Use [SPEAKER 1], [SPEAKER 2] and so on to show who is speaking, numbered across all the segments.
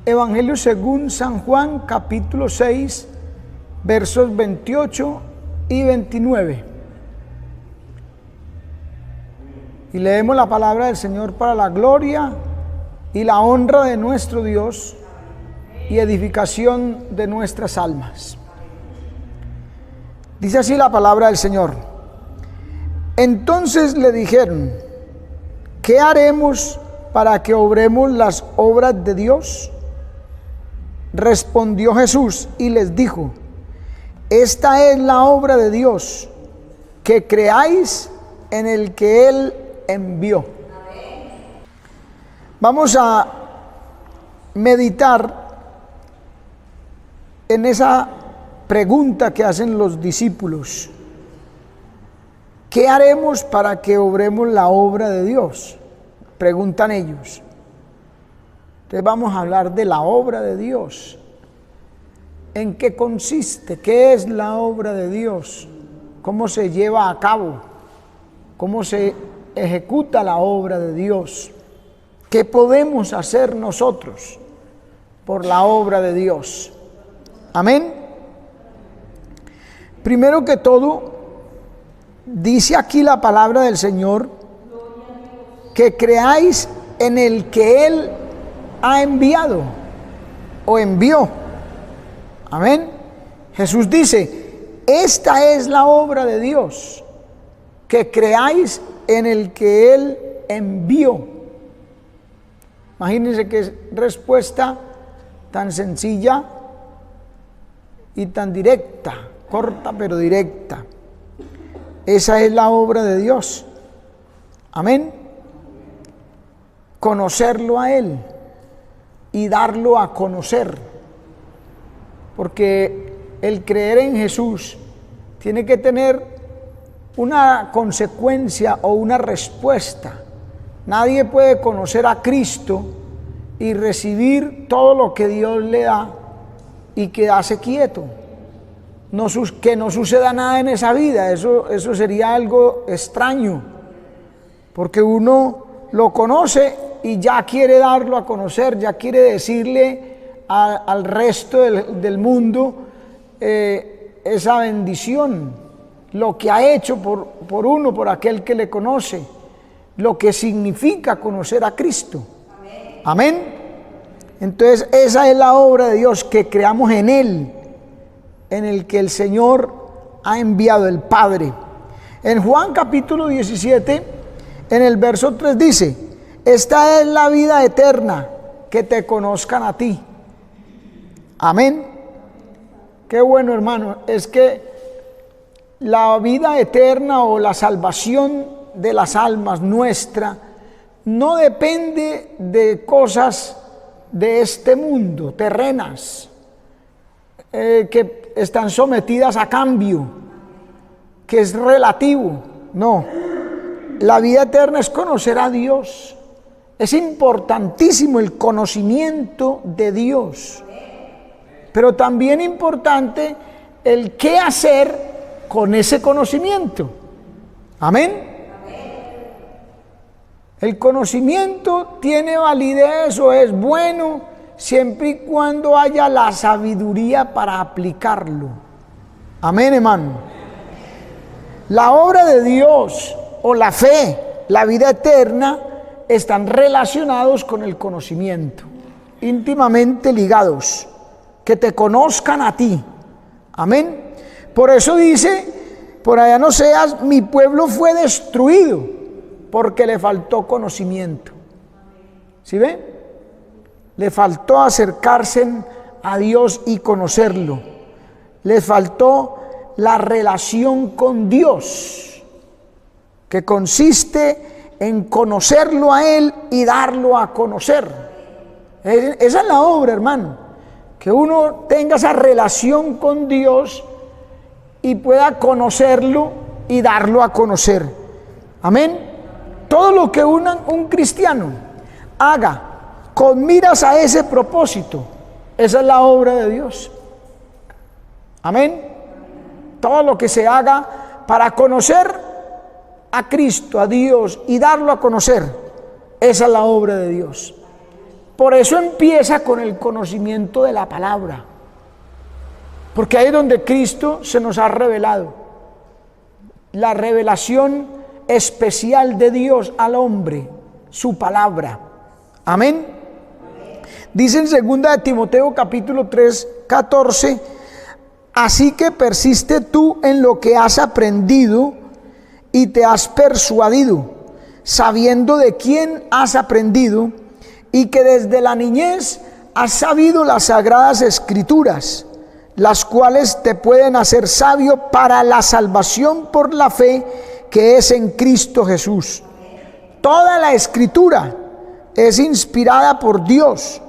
[SPEAKER 1] Evangelio según San Juan, capítulo 6, versos 28 y 29. Y leemos la palabra del Señor para la gloria y la honra de nuestro Dios y edificación de nuestras almas. Dice así la palabra del Señor. Entonces le dijeron: ¿qué haremos para que obremos las obras de Dios? Respondió Jesús y les dijo: esta es la obra de Dios, que creáis en el que Él envió. Vamos a meditar en esa pregunta que hacen los discípulos: ¿qué haremos para que obremos la obra de Dios? Preguntan ellos. Entonces vamos a hablar de la obra de Dios. ¿En qué consiste? ¿Qué es la obra de Dios? ¿Cómo se lleva a cabo? ¿Cómo se ejecuta la obra de Dios? ¿Qué podemos hacer nosotros por la obra de Dios? Amén. Primero que todo, dice aquí la palabra del Señor que creáis en el que Él ha enviado o envió. Amén. Jesús dice: esta es la obra de Dios, que creáis en el que Él envió. Imagínense qué respuesta tan sencilla y tan directa, corta pero directa. Esa es la obra de Dios. Amén. Conocerlo a Él y darlo a conocer. Porque el creer en Jesús tiene que tener una consecuencia o una respuesta. Nadie puede conocer a Cristo y recibir todo lo que Dios le da y quedarse quieto. Que no suceda nada en esa vida, eso sería algo extraño, porque uno lo conoce y ya quiere darlo a conocer, ya quiere decirle al resto del mundo esa bendición, lo que ha hecho por uno, por aquel que le conoce, lo que significa conocer a Cristo. Amén. Entonces esa es la obra de Dios, que creamos en Él, en el que el Señor ha enviado, el Padre. En Juan capítulo 17, en el verso 3 dice: esta es la vida eterna, que te conozcan a ti. Amén. Qué bueno, hermano. Es que la vida eterna o la salvación de las almas nuestra no depende de cosas de este mundo, terrenas, que están sometidas a cambio, que es relativo. No, la vida eterna es conocer a Dios. Es importantísimo el conocimiento de Dios, pero también importante el qué hacer con ese conocimiento. Amén. El conocimiento tiene validez o es bueno siempre y cuando haya la sabiduría para aplicarlo. Amén, hermano. La obra de Dios o la fe, la vida eterna, están relacionados con el conocimiento, íntimamente ligados, que te conozcan a ti. Amén. Por eso dice, por allá no seas, mi pueblo fue destruido porque le faltó conocimiento. ¿Sí ven? Le faltó acercarse a Dios y conocerlo. Le faltó la relación con Dios, que consiste en conocerlo a Él y darlo a conocer. Esa es la obra, hermano. Que uno tenga esa relación con Dios y pueda conocerlo y darlo a conocer. Amén. Todo lo que un cristiano haga con miras a ese propósito, esa es la obra de Dios. Amén. Todo lo que se haga para conocer a Cristo, a Dios, y darlo a conocer, esa es la obra de Dios. Por eso empieza con el conocimiento de la palabra, porque ahí es donde Cristo se nos ha revelado, la revelación especial de Dios al hombre, su palabra. Amén. Dice en 2 Timoteo capítulo 3, 14, así que persiste tú en lo que has aprendido y te has persuadido, sabiendo de quién has aprendido y que desde la niñez has sabido las sagradas escrituras, las cuales te pueden hacer sabio para la salvación por la fe que es en Cristo Jesús. Toda la escritura es inspirada por Dios,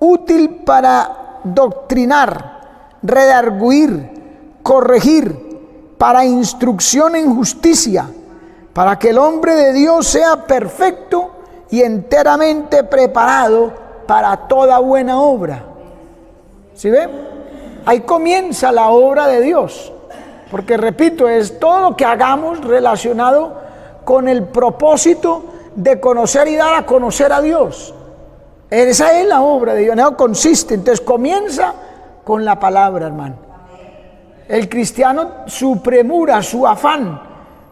[SPEAKER 1] útil para doctrinar, redarguir, corregir, para instrucción en justicia, para que el hombre de Dios sea perfecto y enteramente preparado para toda buena obra. ¿Sí ven? Ahí comienza la obra de Dios, porque repito, es todo lo que hagamos relacionado con el propósito de conocer y dar a conocer a Dios. Esa es la obra de Dios, en eso consiste. Entonces comienza con la palabra, hermano. El cristiano, su premura, su afán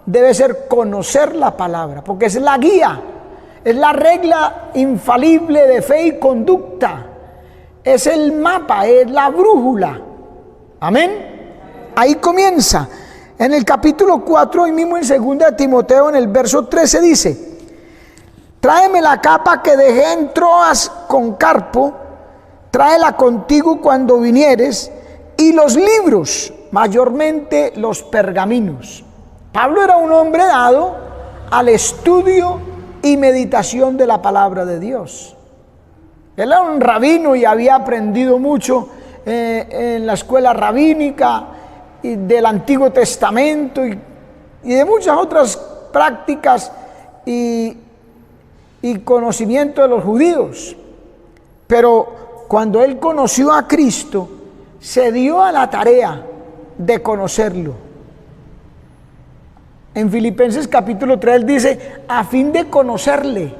[SPEAKER 1] debe ser conocer la palabra, porque es la guía, es la regla infalible de fe y conducta, es el mapa, es la brújula. Amén. Ahí comienza. En el capítulo 4, hoy mismo en 2 Timoteo, en el verso 13 dice: tráeme la capa que dejé en Troas con Carpo, tráela contigo cuando vinieres, y los libros, mayormente los pergaminos. Pablo era un hombre dado al estudio y meditación de la palabra de Dios. Él era un rabino y había aprendido mucho en la escuela rabínica y del Antiguo Testamento y de muchas otras prácticas y conocimiento de los judíos. Pero cuando él conoció a Cristo, se dio a la tarea de conocerlo. En Filipenses capítulo 3 él dice: a fin de conocerle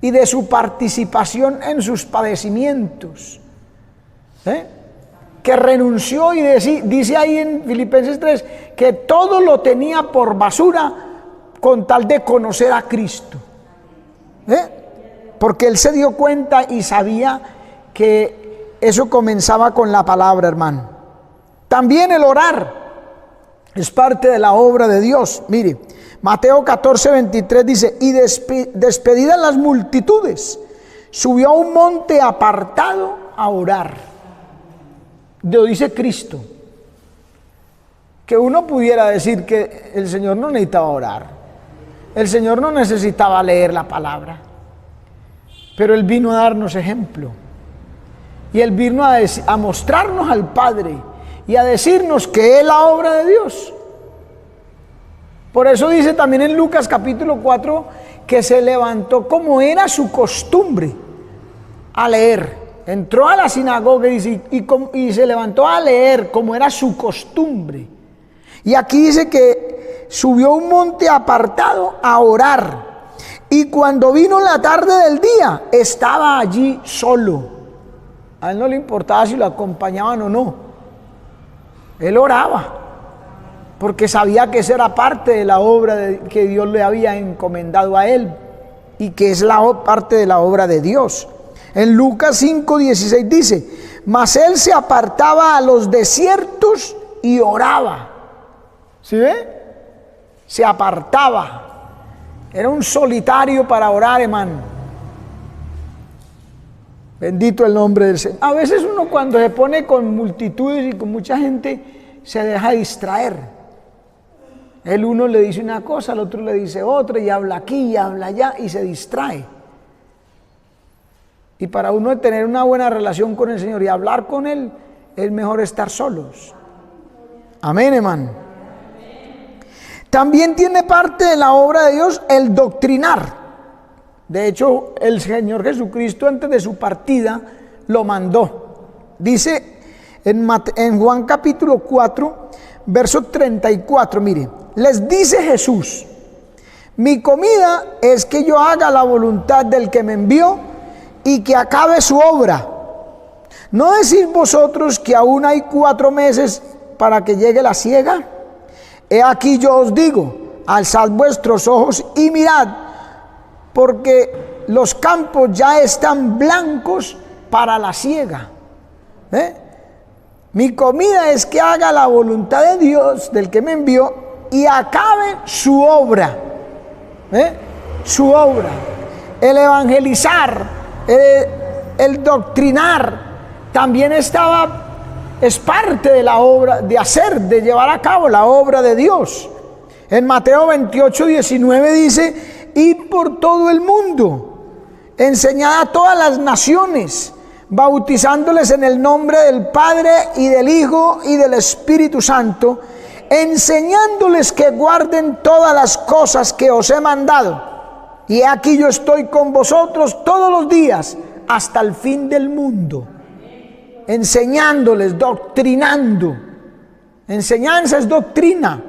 [SPEAKER 1] y de su participación en sus padecimientos, que renunció y dice ahí en Filipenses 3 que todo lo tenía por basura con tal de conocer a Cristo, porque él se dio cuenta y sabía que eso comenzaba con la palabra, hermano. También el orar es parte de la obra de Dios. Mire, Mateo 14, 23 dice: y despedidas las multitudes, subió a un monte apartado a orar. Dios dice Cristo. Que uno pudiera decir que el Señor no necesitaba orar, el Señor no necesitaba leer la palabra, pero Él vino a darnos ejemplo, y Él vino a mostrarnos al Padre y a decirnos que es la obra de Dios. Por eso dice también en Lucas capítulo 4 que se levantó como era su costumbre a leer. Entró a la sinagoga y se levantó a leer como era su costumbre. Y aquí dice que subió a un monte apartado a orar. Y cuando vino la tarde del día, estaba allí solo. A él no le importaba si lo acompañaban o no. Él oraba, porque sabía que esa era parte de la obra que Dios le había encomendado a él, y que es parte de la obra de Dios. En Lucas 5:16 dice: mas él se apartaba a los desiertos y oraba. ¿Sí ve? Se apartaba. Era un solitario para orar, hermano. Bendito el nombre del Señor. A veces uno, cuando se pone con multitudes y con mucha gente, se deja distraer. El uno le dice una cosa, el otro le dice otra, y habla aquí y habla allá, y se distrae. Y para uno tener una buena relación con el Señor y hablar con Él, es mejor estar solos. Amén, hermano. También tiene parte de la obra de Dios el doctrinar. De hecho, el Señor Jesucristo, antes de su partida, lo mandó. Dice en Juan capítulo 4, verso 34, mire, les dice Jesús: mi comida es que yo haga la voluntad del que me envió y que acabe su obra. ¿No decís vosotros que aún hay 4 meses para que llegue la siega? He aquí yo os digo, alzad vuestros ojos y mirad, porque los campos ya están blancos para la siega. Mi comida es que haga la voluntad de Dios, del que me envió, y acabe su obra. Su obra. El evangelizar, el doctrinar, también es parte de la obra, de llevar a cabo la obra de Dios. En Mateo 28:19 dice: id por todo el mundo, enseñad a todas las naciones, bautizándoles en el nombre del Padre y del Hijo y del Espíritu Santo, enseñándoles que guarden todas las cosas que os he mandado. Y aquí yo estoy con vosotros todos los días hasta el fin del mundo. Enseñándoles, doctrinando. Enseñanza es doctrina.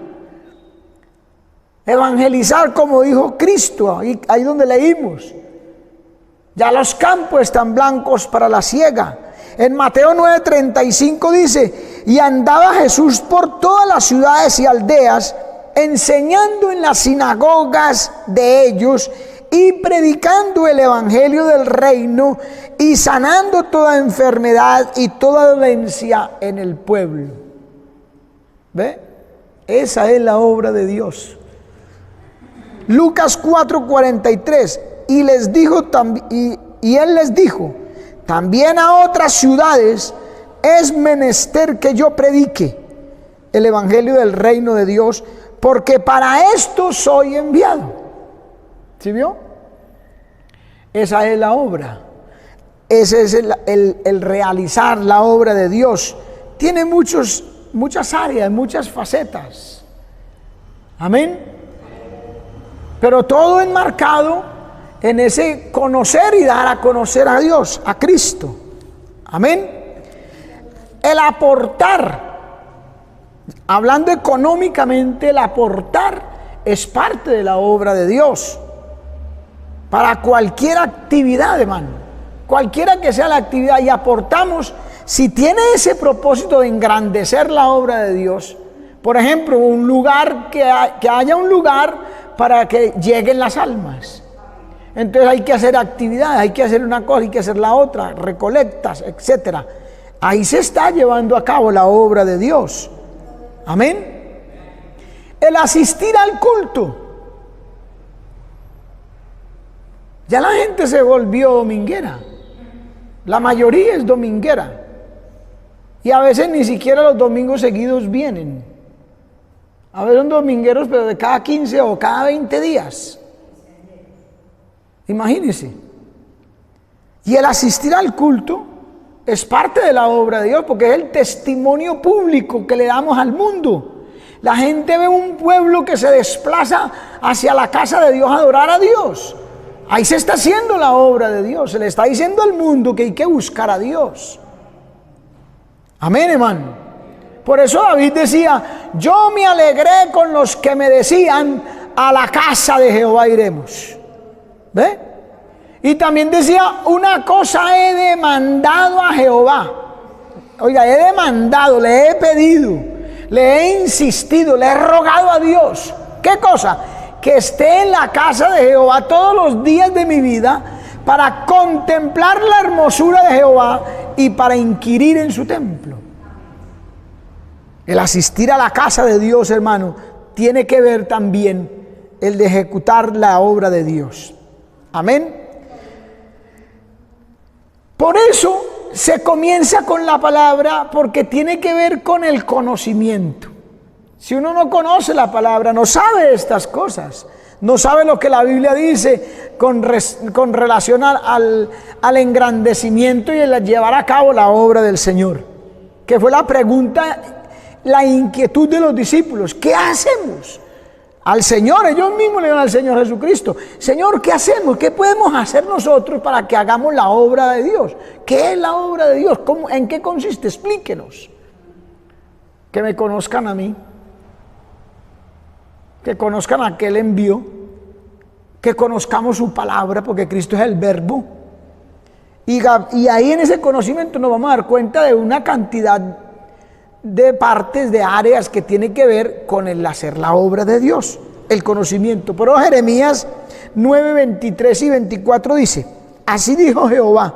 [SPEAKER 1] Evangelizar, como dijo Cristo, ahí donde leímos. Ya los campos están blancos para la siega. En Mateo 9:35 dice: y andaba Jesús por todas las ciudades y aldeas, enseñando en las sinagogas de ellos y predicando el evangelio del reino y sanando toda enfermedad y toda dolencia en el pueblo. ¿Ve? Esa es la obra de Dios. Lucas 4:43: y les dijo y él les dijo: también a otras ciudades es menester que yo predique el evangelio del reino de Dios, porque para esto soy enviado. ¿Sí vio? Esa es la obra. Ese es el realizar la obra de Dios. Tiene muchas áreas, muchas facetas. Amén. Pero todo enmarcado en ese conocer y dar a conocer a Dios, a Cristo. Amén. El aportar, hablando económicamente, el aportar es parte de la obra de Dios. Para cualquier actividad, hermano, cualquiera que sea la actividad, y aportamos, si tiene ese propósito de engrandecer la obra de Dios. Por ejemplo, un lugar que haya un lugar para que lleguen las almas. Entonces hay que hacer actividades, hay que hacer una cosa, hay que hacer la otra, recolectas, etcétera. Ahí se está llevando a cabo la obra de Dios. Amén. El asistir al culto. Ya la gente se volvió dominguera. La mayoría es dominguera. Y a veces ni siquiera los domingos seguidos vienen. A veces son domingueros, pero de cada 15 o cada 20 días. Imagínense. Y el asistir al culto es parte de la obra de Dios, porque es el testimonio público que le damos al mundo. La gente ve un pueblo que se desplaza hacia la casa de Dios a adorar a Dios. Ahí se está haciendo la obra de Dios. Se le está diciendo al mundo que hay que buscar a Dios. Amén, hermano. Por eso David decía: yo me alegré con los que me decían, a la casa de Jehová iremos. ¿Ve? Y también decía: una cosa he demandado a Jehová. Oiga, he demandado, le he pedido, le he insistido, le he rogado a Dios. ¿Qué cosa? Que esté en la casa de Jehová todos los días de mi vida, para contemplar la hermosura de Jehová y para inquirir en su templo. El asistir a la casa de Dios, hermano, tiene que ver también el de ejecutar la obra de Dios. Amén. Por eso se comienza con la palabra, porque tiene que ver con el conocimiento. Si uno no conoce la palabra, no sabe estas cosas, no sabe lo que la Biblia dice con relación al engrandecimiento y el llevar a cabo la obra del Señor, que fue la pregunta, la inquietud de los discípulos. ¿Qué hacemos? Al Señor, ellos mismos le dieron al Señor Jesucristo: Señor, ¿qué hacemos? ¿Qué podemos hacer nosotros para que hagamos la obra de Dios? ¿Qué es la obra de Dios? ¿En qué consiste? Explíquenos. Que me conozcan a mí, que conozcan a aquel envió, que conozcamos su palabra, porque Cristo es el verbo, Y ahí en ese conocimiento nos vamos a dar cuenta de una cantidad de partes, de áreas que tiene que ver con el hacer la obra de Dios, el conocimiento. Pero Jeremías 9, 23 y 24 dice: así dijo Jehová,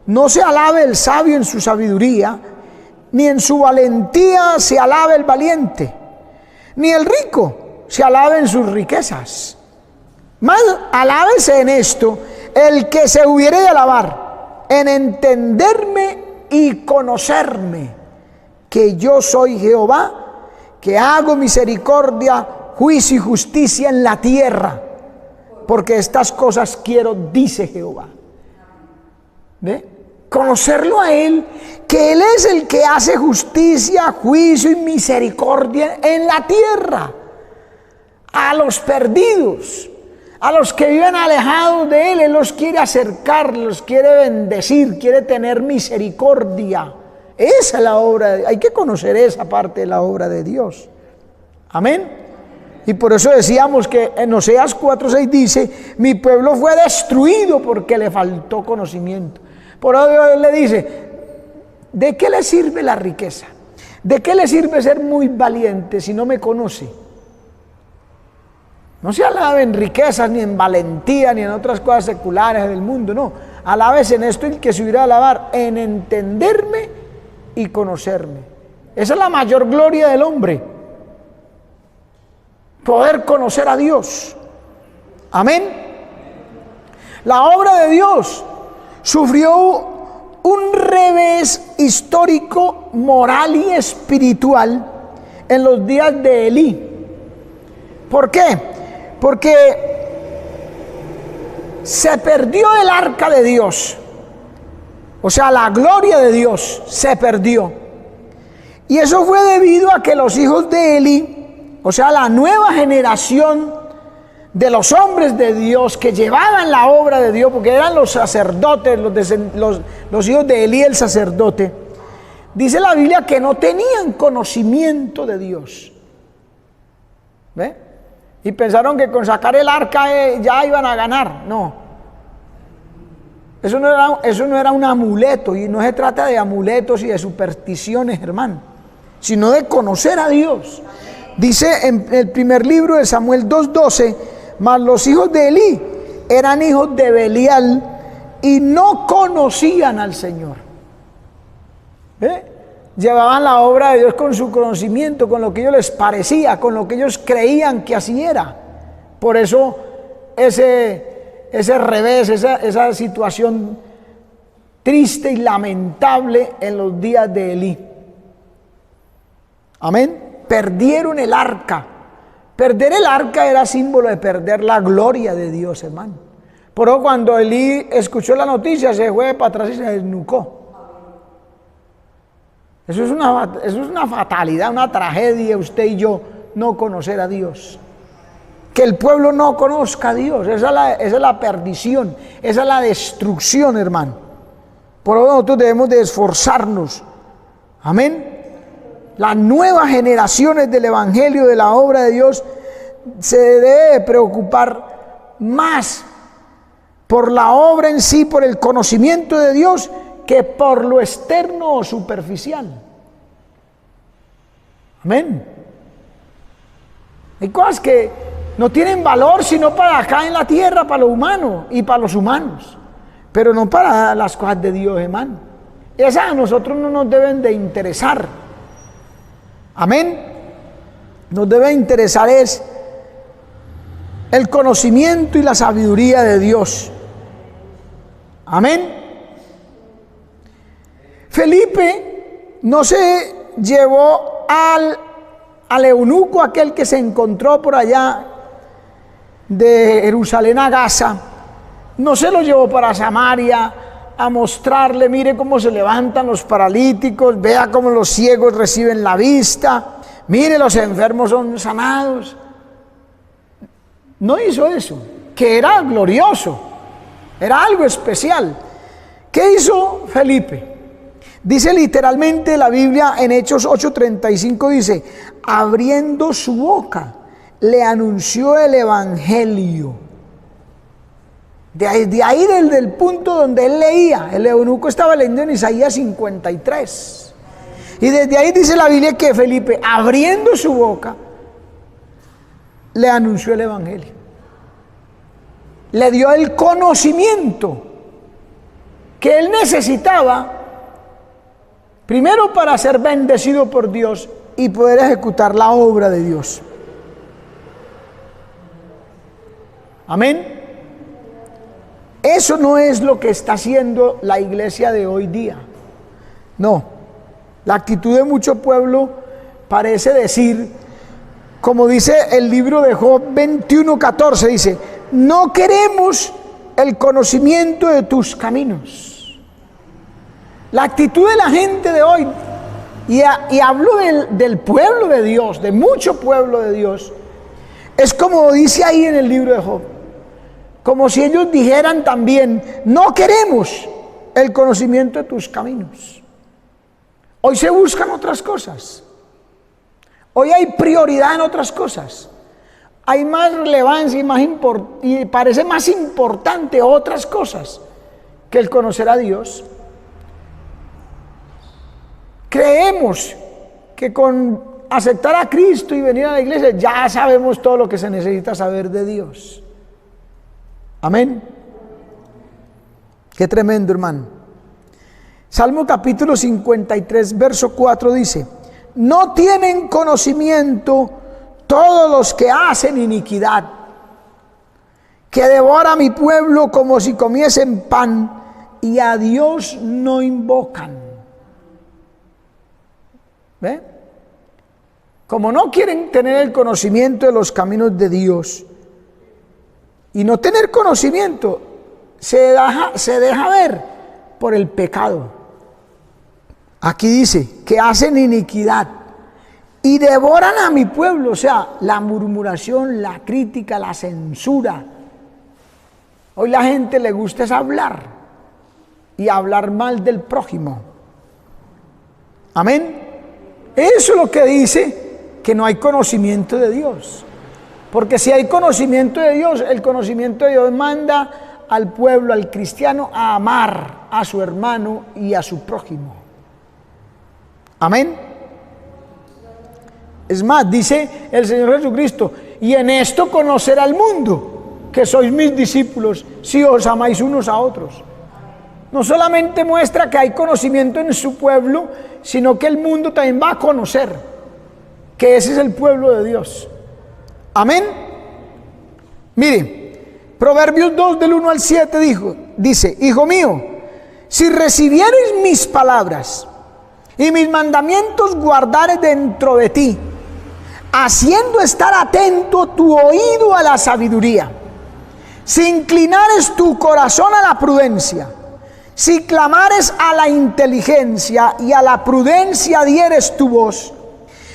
[SPEAKER 1] no se alabe el sabio en su sabiduría, ni en su valentía se alabe el valiente, ni el rico se alabe en sus riquezas. Más alábese en esto el que se hubiere de alabar, en entenderme y conocerme, que yo soy Jehová, que hago misericordia, juicio y justicia en la tierra, porque estas cosas quiero, dice Jehová. ¿Ve? Conocerlo a Él, que Él es el que hace justicia, juicio y misericordia en la tierra, a los perdidos, a los que viven alejados de Él. Él los quiere acercar, los quiere bendecir, quiere tener misericordia. Esa es la obra, hay que conocer esa parte de la obra de Dios. Amén. Y por eso decíamos que en Oseas 4:6 dice: mi pueblo fue destruido porque le faltó conocimiento. Por eso Dios le dice: ¿de qué le sirve la riqueza? ¿De qué le sirve ser muy valiente si no me conoce? No se alabe en riquezas, ni en valentía, ni en otras cosas seculares del mundo, no. Alabes en esto el que se hubiera a alabar, en entenderme y conocerme. Esa es la mayor gloria del hombre, poder conocer a Dios. Amén. La obra de Dios sufrió un revés histórico, moral y espiritual en los días de Elí. ¿Por qué? Porque se perdió el arca de Dios, o sea, la gloria de Dios se perdió. Y eso fue debido a que los hijos de Elí, o sea, la nueva generación de los hombres de Dios que llevaban la obra de Dios, porque eran los sacerdotes, los hijos de Elí el sacerdote, dice la Biblia que no tenían conocimiento de Dios. ¿Ve? Y pensaron que con sacar el arca ya iban a ganar. No. Eso no era un amuleto, y no se trata de amuletos y de supersticiones, hermano, sino de conocer a Dios. Dice en el primer libro de Samuel 2:12: mas los hijos de Elí eran hijos de Belial y no conocían al Señor. ¿Ve? Llevaban la obra de Dios con su conocimiento, con lo que ellos les parecía, con lo que ellos creían que así era. Por eso ese revés, esa situación triste y lamentable en los días de Elí. Amén. Perdieron el arca. Perder el arca era símbolo de perder la gloria de Dios, hermano. Por eso cuando Elí escuchó la noticia, se fue para atrás y se desnucó. Eso es una fatalidad, una tragedia, usted y yo no conocer a Dios. Que el pueblo no conozca a Dios, esa es la perdición, esa es la destrucción, hermano. Por eso nosotros debemos de esforzarnos. Amén. Las nuevas generaciones del Evangelio, de la obra de Dios, se debe preocupar más por la obra en sí, por el conocimiento de Dios, que por lo externo o superficial. Amén. Hay cosas que no tienen valor sino para acá en la tierra, para lo humano y para los humanos, pero no para las cosas de Dios, hermano. Esas a nosotros no nos deben de interesar. Amén. Nos debe interesar es el conocimiento y la sabiduría de Dios. Amén. Felipe no se llevó al eunuco, aquel que se encontró por allá de Jerusalén a Gaza, no se lo llevó para Samaria a mostrarle: mire cómo se levantan los paralíticos, vea cómo los ciegos reciben la vista, mire los enfermos son sanados. No hizo eso, que era glorioso, era algo especial. ¿Qué hizo Felipe? Dice literalmente la Biblia en Hechos 8:35, dice: abriendo su boca le anunció el evangelio. Desde el punto donde él leía, el eunuco estaba leyendo en Isaías 53. Y desde ahí dice la Biblia que Felipe, abriendo su boca, le anunció el evangelio. Le dio el conocimiento que él necesitaba, primero para ser bendecido por Dios y poder ejecutar la obra de Dios. Amén. Eso no es lo que está haciendo la iglesia de hoy día. No. La actitud de mucho pueblo parece decir, como dice el libro de Job 21:14, dice: no queremos el conocimiento de tus caminos. La actitud de la gente de hoy, y hablo del pueblo de Dios, de mucho pueblo de Dios, es como dice ahí en el libro de Job, como si ellos dijeran también: no queremos el conocimiento de tus caminos. Hoy se buscan otras cosas. Hoy hay prioridad en otras cosas. Hay más relevancia y parece más importante otras cosas que el conocer a Dios. Creemos que con aceptar a Cristo y venir a la iglesia ya sabemos todo lo que se necesita saber de Dios. Amén. Qué tremendo, hermano. Salmo capítulo 53, verso 4 dice: no tienen conocimiento todos los que hacen iniquidad, que devora a mi pueblo como si comiesen pan, y a Dios no invocan. ¿Ve? Como no quieren tener el conocimiento de los caminos de Dios, y no tener conocimiento se deja ver por el pecado. Aquí dice que hacen iniquidad y devoran a mi pueblo, o sea, la murmuración, la crítica, la censura. Hoy la gente le gusta es hablar y hablar mal del prójimo. Amén. Eso es lo que dice que no hay conocimiento de Dios. Porque si hay conocimiento de Dios, el conocimiento de Dios manda al pueblo, al cristiano, a amar a su hermano y a su prójimo. Amén. Es más, dice el Señor Jesucristo: y en esto conocerá el mundo que sois mis discípulos, si os amáis unos a otros. No solamente muestra que hay conocimiento en su pueblo, sino que el mundo también va a conocer que ese es el pueblo de Dios. Amén. Mire, Proverbios 2 del 1 al 7 dice: hijo mío, si recibieres mis palabras y mis mandamientos guardares dentro de ti, haciendo estar atento tu oído a la sabiduría, si inclinares tu corazón a la prudencia, si clamares a la inteligencia y a la prudencia dieres tu voz,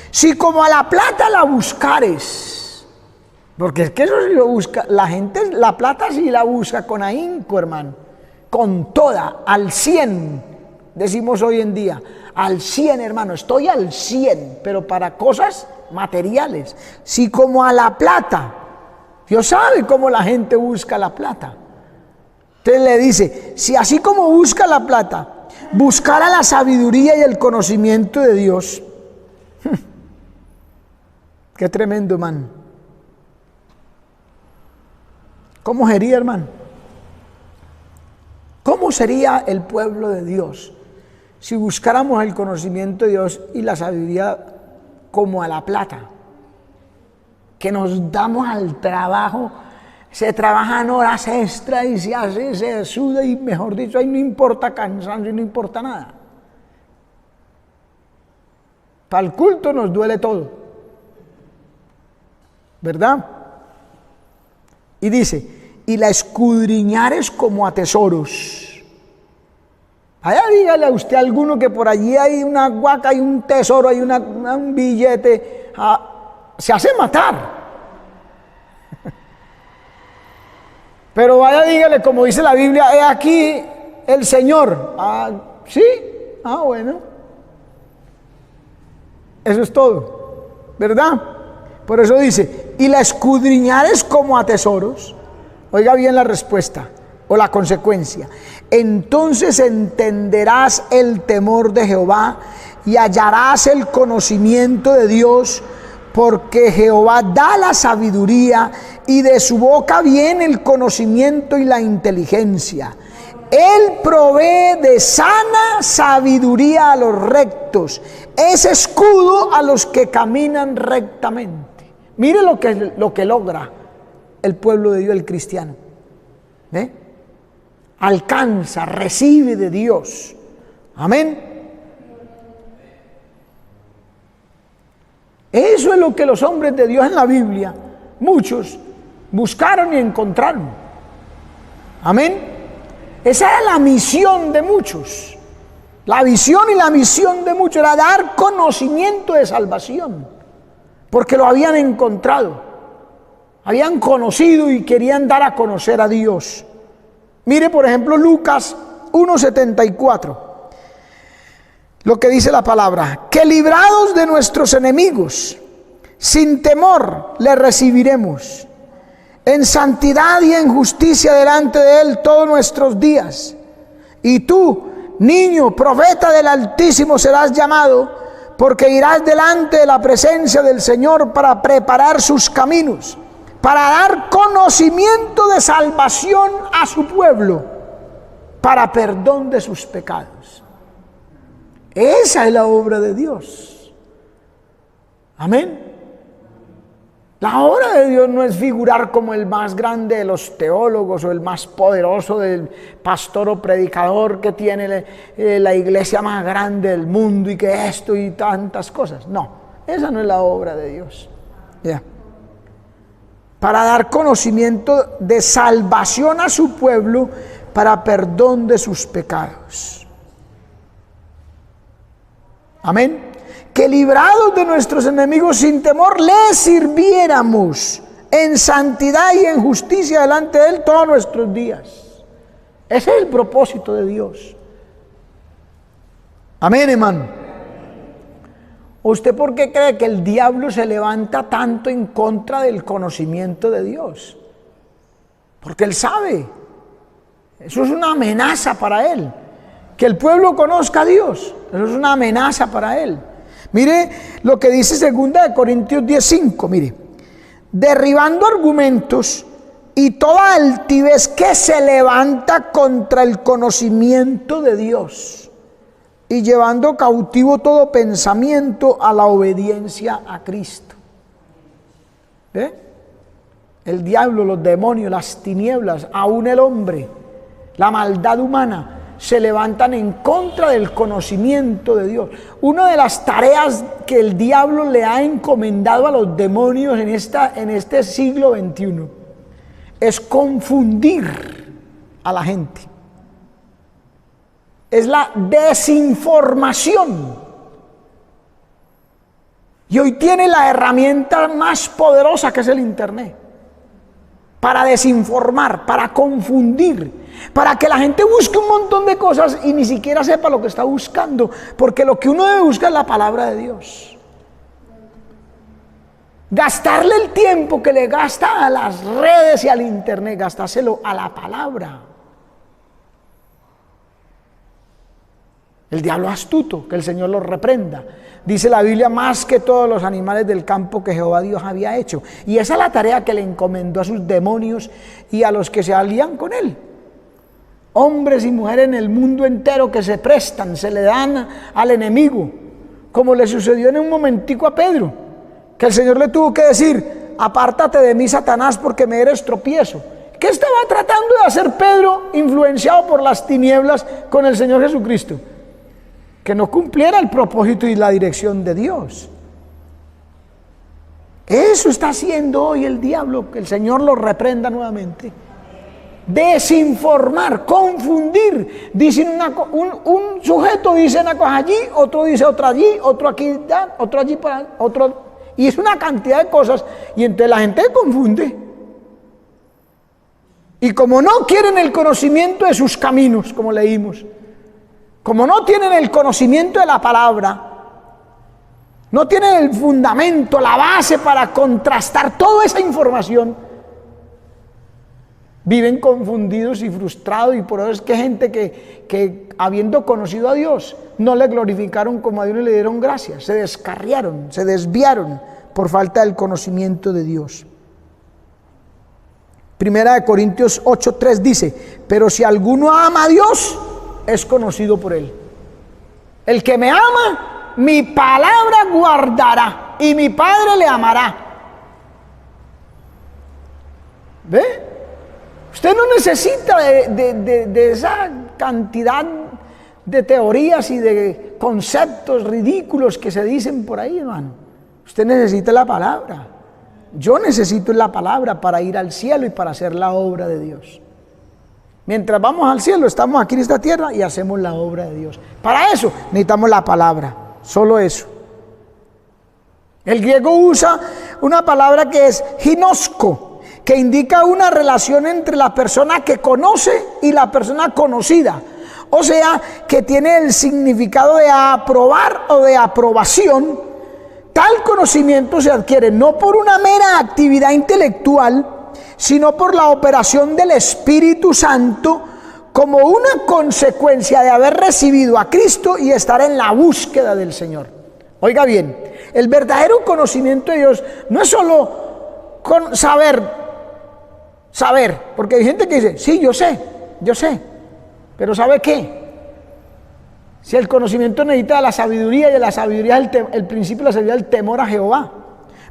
[SPEAKER 1] si como a la plata la buscares, porque es que eso sí lo busca, la gente, la plata sí la busca con ahínco, hermano, con toda, al 100, decimos hoy en día, al 100, hermano, estoy al 100, pero para cosas materiales. Si como a la plata, Dios sabe cómo la gente busca la plata. Entonces le dice: si así como busca la plata, buscara la sabiduría y el conocimiento de Dios. Qué tremendo, hermano. ¿Cómo sería, hermano? ¿Cómo sería el pueblo de Dios si buscáramos el conocimiento de Dios y la sabiduría como a la plata? Que nos damos al trabajo, se trabajan horas extra y se hace, se suda y, mejor dicho, ahí no importa cansancio y no importa nada. Para el culto nos duele todo, ¿verdad? Y dice: y la escudriñares como a tesoros. Allá dígale a usted a alguno que por allí hay una guaca, hay un tesoro, hay un billete, se hace matar. Pero vaya, dígale, como dice la Biblia: he aquí el Señor. ¿Sí? Bueno. Eso es todo, ¿verdad? Por eso dice: y la escudriñares como a tesoros. Oiga bien la respuesta: o la consecuencia. Entonces entenderás el temor de Jehová y hallarás el conocimiento de Dios, porque Jehová da la sabiduría y de su boca viene el conocimiento y la inteligencia. Él provee de sana sabiduría a los rectos, es escudo a los que caminan rectamente. Mire lo que logra el pueblo de Dios, el cristiano. Alcanza, recibe de Dios. Amén. Eso es lo que los hombres de Dios en la Biblia, muchos, buscaron y encontraron. Amén. Esa era la misión de muchos. La visión y la misión de muchos era dar conocimiento de salvación, porque lo habían encontrado, habían conocido y querían dar a conocer a Dios. Mire, por ejemplo, Lucas 1:74. Lo que dice la palabra: que librados de nuestros enemigos, sin temor le recibiremos, en santidad y en justicia delante de Él todos nuestros días. Y tú, niño, profeta del Altísimo serás llamado, porque irás delante de la presencia del Señor para preparar sus caminos, para dar conocimiento de salvación a su pueblo, para perdón de sus pecados. Esa es la obra de Dios. Amén. La obra de Dios no es figurar como el más grande de los teólogos o el más poderoso del pastor o predicador que tiene la iglesia más grande del mundo y que esto y tantas cosas. No, esa no es la obra de Dios. Para dar conocimiento de salvación a su pueblo, para perdón de sus pecados. Amén. Que librados de nuestros enemigos sin temor les sirviéramos en santidad y en justicia delante de Él todos nuestros días. Ese es el propósito de Dios. Amén, hermano. ¿Usted por qué cree que el diablo se levanta tanto en contra del conocimiento de Dios? Porque él sabe. Eso es una amenaza para él. Que el pueblo conozca a Dios, eso es una amenaza para él. Mire lo que dice 2 Corintios 10:5, mire: derribando argumentos y toda altivez que se levanta contra el conocimiento de Dios, y llevando cautivo todo pensamiento a la obediencia a Cristo. El diablo, los demonios, las tinieblas, aún el hombre, la maldad humana, se levantan en contra del conocimiento de Dios. Una de las tareas que el diablo le ha encomendado a los demonios en este siglo XXI es confundir a la gente. Es la desinformación. Y hoy tiene la herramienta más poderosa, que es el Internet, para desinformar, para confundir, para que la gente busque un montón de cosas y ni siquiera sepa lo que está buscando, porque lo que uno debe buscar es la palabra de Dios. Gastarle el tiempo que le gasta a las redes y al Internet, gastárselo a la palabra. El diablo astuto, que el Señor lo reprenda. Dice la Biblia: más que todos los animales del campo que Jehová Dios había hecho. Y esa es la tarea que le encomendó a sus demonios y a los que se alían con él. Hombres y mujeres en el mundo entero que se prestan, se le dan al enemigo, como le sucedió en un momentico a Pedro, que el Señor le tuvo que decir: apártate de mí, Satanás, porque me eres tropiezo. ¿Qué estaba tratando de hacer Pedro, influenciado por las tinieblas, con el Señor Jesucristo? Que no cumpliera el propósito y la dirección de Dios. Eso está haciendo hoy el diablo, que el Señor lo reprenda nuevamente. Desinformar, confundir. Dicen un sujeto dice una cosa allí, otro dice otra allí, otro aquí, otro allí, otro, y es una cantidad de cosas, y entonces la gente confunde. Y como no quieren el conocimiento de sus caminos, como leímos, como no tienen el conocimiento de la palabra, no tienen el fundamento, la base para contrastar toda esa información, Viven confundidos y frustrados, y por eso es que gente que habiendo conocido a Dios, no le glorificaron como a Dios y le dieron gracias. Se descarriaron, se desviaron por falta del conocimiento de Dios. Primera de Corintios 8:3 dice: pero si alguno ama a Dios, es conocido por Él. El que me ama, mi palabra guardará, y mi Padre le amará. ¿Ve? Usted no necesita de esa cantidad de teorías y de conceptos ridículos que se dicen por ahí, hermano. Usted necesita la palabra. Yo necesito la palabra para ir al cielo y para hacer la obra de Dios. Mientras vamos al cielo, estamos aquí en esta tierra y hacemos la obra de Dios. Para eso necesitamos la palabra, solo eso. El griego usa una palabra que es ginosko, que indica una relación entre la persona que conoce y la persona conocida. O sea, que tiene el significado de aprobar o de aprobación. Tal conocimiento se adquiere no por una mera actividad intelectual, sino por la operación del Espíritu Santo, como una consecuencia de haber recibido a Cristo y estar en la búsqueda del Señor. Oiga bien, el verdadero conocimiento de Dios no es solo con saber, porque hay gente que dice, sí, yo sé, pero ¿sabe qué? Si el conocimiento necesita la sabiduría, y la sabiduría es el principio de la sabiduría, el temor a Jehová.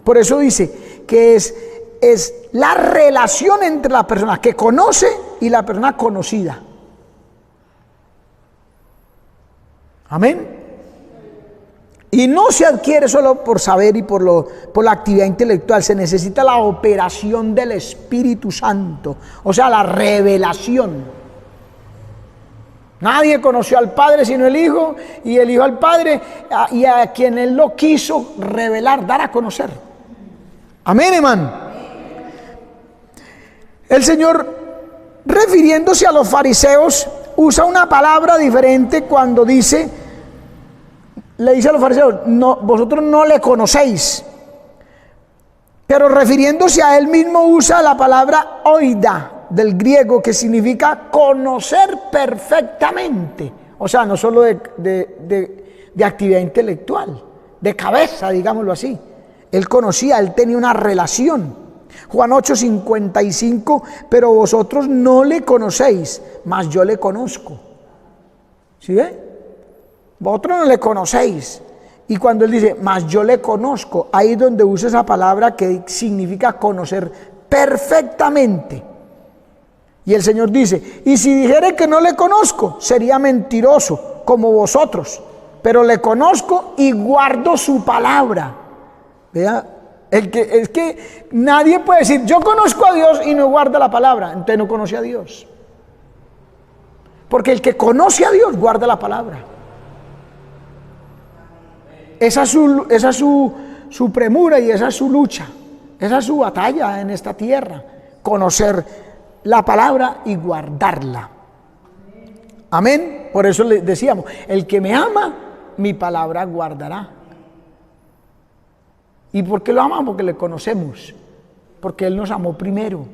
[SPEAKER 1] Por eso dice que es la relación entre la persona que conoce y la persona conocida. Amén. Y no se adquiere solo por saber y por la actividad intelectual. Se necesita la operación del Espíritu Santo, o sea, la revelación. Nadie conoció al Padre sino el Hijo, y el Hijo al Padre, y a quien Él lo quiso revelar, dar a conocer. Amén, hermano. El Señor, refiriéndose a los fariseos, usa una palabra diferente cuando le dice a los fariseos, no, vosotros no le conocéis. Pero refiriéndose a Él mismo usa la palabra oida, del griego, que significa conocer perfectamente. O sea, no solo de actividad intelectual, de cabeza, digámoslo así. Él conocía, él tenía una relación. Juan 8:55, pero vosotros no le conocéis, mas yo le conozco. ¿Sí ve? Vosotros no le conocéis. Y cuando él dice, mas yo le conozco, ahí es donde usa esa palabra que significa conocer perfectamente. Y el Señor dice, y si dijere que no le conozco, sería mentiroso como vosotros, pero le conozco y guardo su palabra. Vea, es que nadie puede decir, yo conozco a Dios y no guarda la palabra, entonces no conoce a Dios. Porque el que conoce a Dios guarda la palabra. Esa es su premura y esa es su lucha, esa es su batalla en esta tierra, conocer la palabra y guardarla. Amén. Por eso le decíamos, el que me ama, mi palabra guardará. ¿Y por qué lo amamos? Porque le conocemos, porque Él nos amó primero.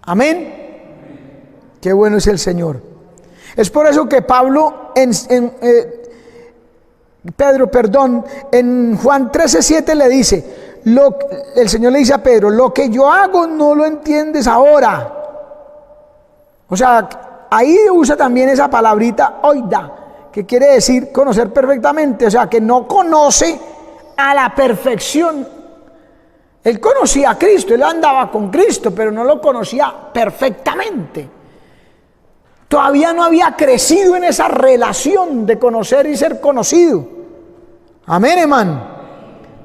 [SPEAKER 1] Amén. Qué bueno es el Señor. Es por eso que Pedro, en Juan 13:7 le dice, el Señor le dice a Pedro, lo que yo hago no lo entiendes ahora. O sea, ahí usa también esa palabrita oida, que quiere decir conocer perfectamente. O sea, que no conoce a la perfección. Él conocía a Cristo, él andaba con Cristo, pero no lo conocía perfectamente. Todavía no había crecido en esa relación de conocer y ser conocido. Amén, hermano.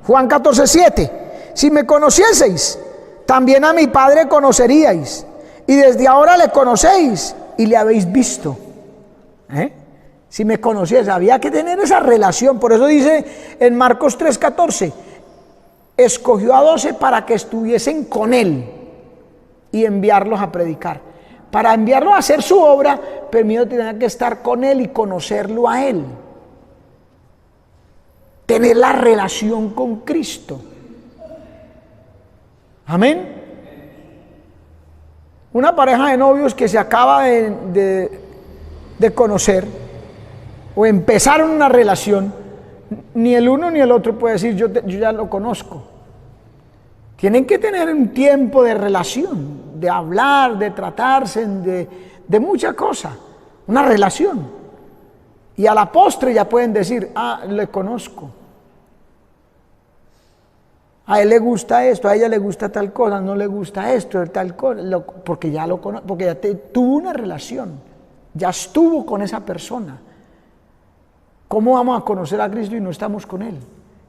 [SPEAKER 1] Juan 14:7. Si me conocieseis, también a mi Padre conoceríais. Y desde ahora le conocéis y le habéis visto. Si me conocieseis, había que tener esa relación. Por eso dice en Marcos 3:14, escogió a 12 para que estuviesen con Él y enviarlos a predicar. Para enviarlos a hacer su obra, primero tenía que estar con Él y conocerlo a Él. Tener la relación con Cristo. Amén. Una pareja de novios que se acaba de conocer o empezaron una relación, ni el uno ni el otro puede decir yo ya lo conozco. Tienen que tener un tiempo de relación, de hablar, de tratarse, de mucha cosa, una relación. Y a la postre ya pueden decir, le conozco. A él le gusta esto, a ella le gusta tal cosa, no le gusta esto, tal cosa, porque ya lo conoce, porque ya tuvo una relación, ya estuvo con esa persona. ¿Cómo vamos a conocer a Cristo y no estamos con Él?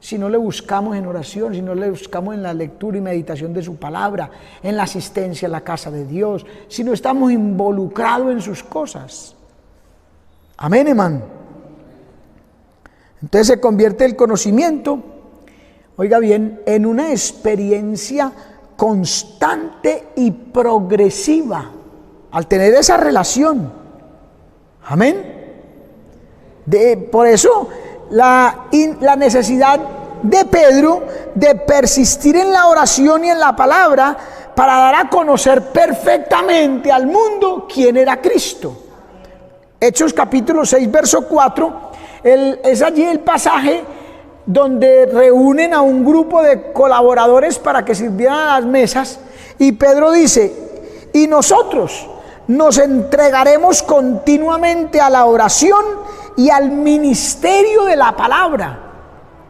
[SPEAKER 1] Si no le buscamos en oración, si no le buscamos en la lectura y meditación de su palabra, en la asistencia a la casa de Dios, si no estamos involucrados en sus cosas. Amén, hermano. Entonces se convierte el conocimiento, oiga bien, en una experiencia constante y progresiva al tener esa relación. Amén. Por eso la necesidad de Pedro de persistir en la oración y en la palabra para dar a conocer perfectamente al mundo quién era Cristo. Hechos capítulo 6, verso 4, es allí el pasaje donde reúnen a un grupo de colaboradores para que sirvieran a las mesas, y Pedro dice, y nosotros nos entregaremos continuamente a la oración y al ministerio de la palabra.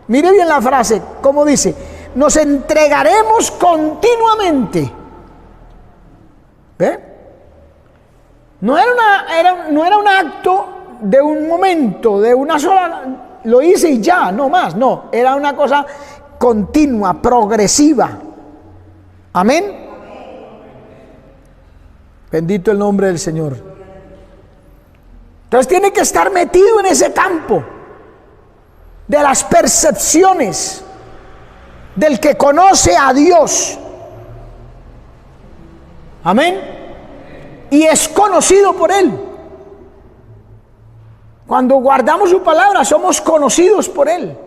[SPEAKER 1] Mire bien la frase, como dice, nos entregaremos continuamente. ¿Ve? No era un acto de un momento, de una sola, lo hice y ya, no más, no, era una cosa continua, progresiva. Amén. Bendito el nombre del Señor. Entonces tiene que estar metido en ese campo de las percepciones del que conoce a Dios. Amén. Y es conocido por Él. Cuando guardamos su palabra, somos conocidos por Él.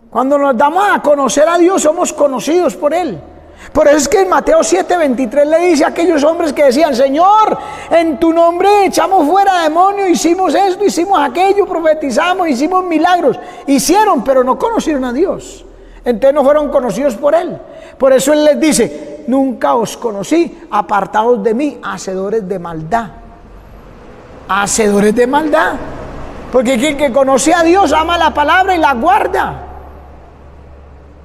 [SPEAKER 1] Cuando nos damos a conocer a Dios, somos conocidos por Él. Por eso es que en Mateo 7:23 le dice a aquellos hombres que decían, Señor, en tu nombre echamos fuera demonios, hicimos esto, hicimos aquello, profetizamos, hicimos milagros. Hicieron, pero no conocieron a Dios. Entonces no fueron conocidos por Él. Por eso Él les dice, nunca os conocí, apartados de mí, hacedores de maldad. Hacedores de maldad. Porque el que conoce a Dios ama la palabra y la guarda.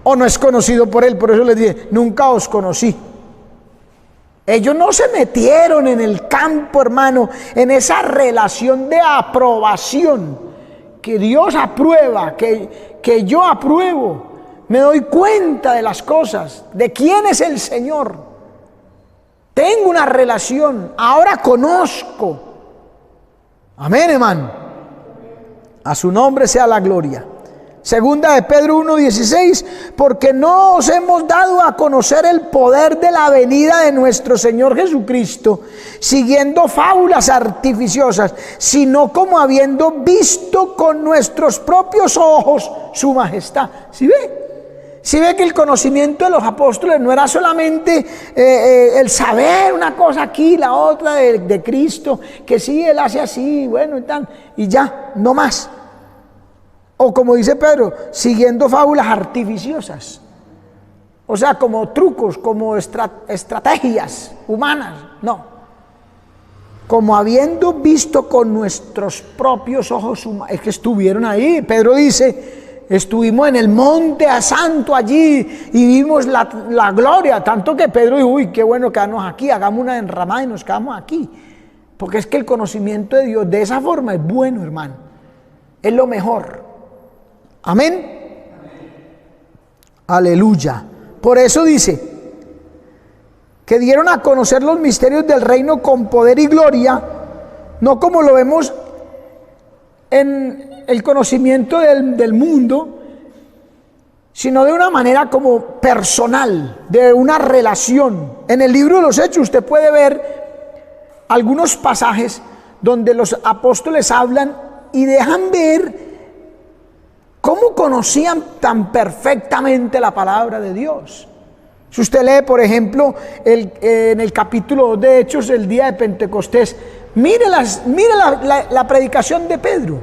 [SPEAKER 1] O no es conocido por Él, por eso les dije, nunca os conocí. Ellos no se metieron en el campo, hermano, en esa relación de aprobación, que Dios aprueba, que yo apruebo. Me doy cuenta de las cosas, de quién es el Señor. Tengo una relación, ahora conozco. Amén, hermano. A su nombre sea la gloria. Segunda de Pedro 1:16, porque no os hemos dado a conocer el poder de la venida de nuestro Señor Jesucristo, siguiendo fábulas artificiosas, sino como habiendo visto con nuestros propios ojos su majestad. ¿Sí ve? ¿Sí ve que el conocimiento de los apóstoles no era solamente el saber una cosa aquí, la otra de Cristo, que sí, Él hace así, bueno y tal, y ya, no más? O como dice Pedro, siguiendo fábulas artificiosas. O sea, como trucos, como estrategias humanas. No. Como habiendo visto con nuestros propios ojos humanos. Es que estuvieron ahí. Pedro dice, estuvimos en el monte santo allí y vimos la gloria. Tanto que Pedro dijo, uy, qué bueno quedarnos aquí. Hagamos una enramada y nos quedamos aquí. Porque es que el conocimiento de Dios de esa forma es bueno, hermano. Es lo mejor. Amén. Aleluya. Por eso dice que dieron a conocer los misterios del reino con poder y gloria, no como lo vemos en el conocimiento del mundo, sino de una manera como personal, de una relación. En el libro de los Hechos usted puede ver algunos pasajes donde los apóstoles hablan y dejan ver cómo conocían tan perfectamente la palabra de Dios. Si usted lee, por ejemplo, en el capítulo 2 de Hechos, el día de Pentecostés, mire la predicación de Pedro.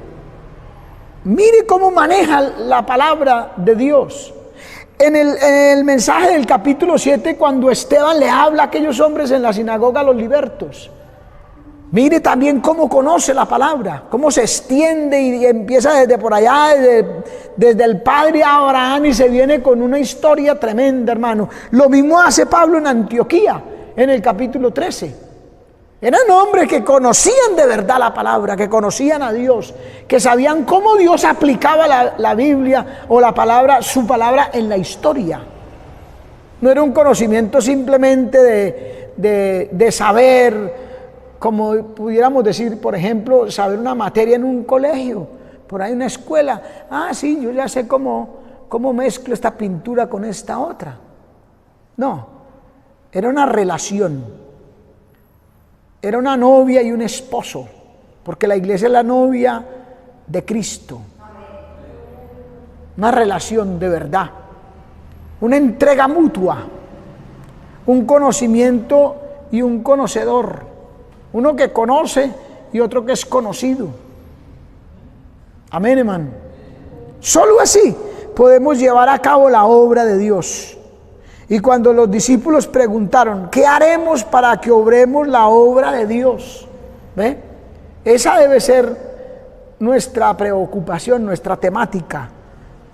[SPEAKER 1] Mire cómo maneja la palabra de Dios. En el mensaje del capítulo 7, cuando Esteban le habla a aquellos hombres en la sinagoga, los libertos, mire también cómo conoce la palabra, cómo se extiende y empieza desde por allá, desde el padre Abraham, y se viene con una historia tremenda, hermano. Lo mismo hace Pablo en Antioquía, en el capítulo 13. Eran hombres que conocían de verdad la palabra, que conocían a Dios, que sabían cómo Dios aplicaba la Biblia o la palabra, su palabra en la historia. No era un conocimiento simplemente de saber, como pudiéramos decir, por ejemplo, saber una materia en un colegio, por ahí una escuela. Ah, sí, yo ya sé cómo mezclo esta pintura con esta otra. No, era una relación. Era una novia y un esposo, porque la iglesia es la novia de Cristo. Una relación de verdad, una entrega mutua, un conocimiento y un conocedor, uno que conoce y otro que es conocido. Amén, hermano. Solo así podemos llevar a cabo la obra de Dios. Y cuando los discípulos preguntaron, ¿qué haremos para que obremos la obra de Dios? ¿Ve? Esa debe ser nuestra preocupación, nuestra temática.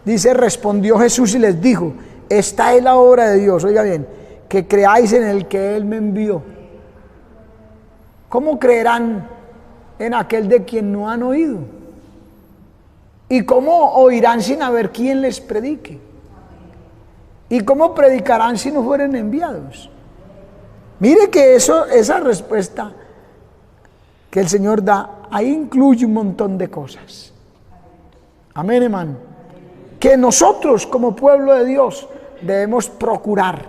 [SPEAKER 1] Dice, respondió Jesús y les dijo, esta es la obra de Dios, oiga bien, que creáis en el que Él me envió. ¿Cómo creerán en aquel de quien no han oído? ¿Y cómo oirán sin haber quien les predique? ¿Y cómo predicarán si no fueren enviados? Mire que esa respuesta que el Señor da, ahí incluye un montón de cosas. Amén, hermano. Que nosotros como pueblo de Dios debemos procurar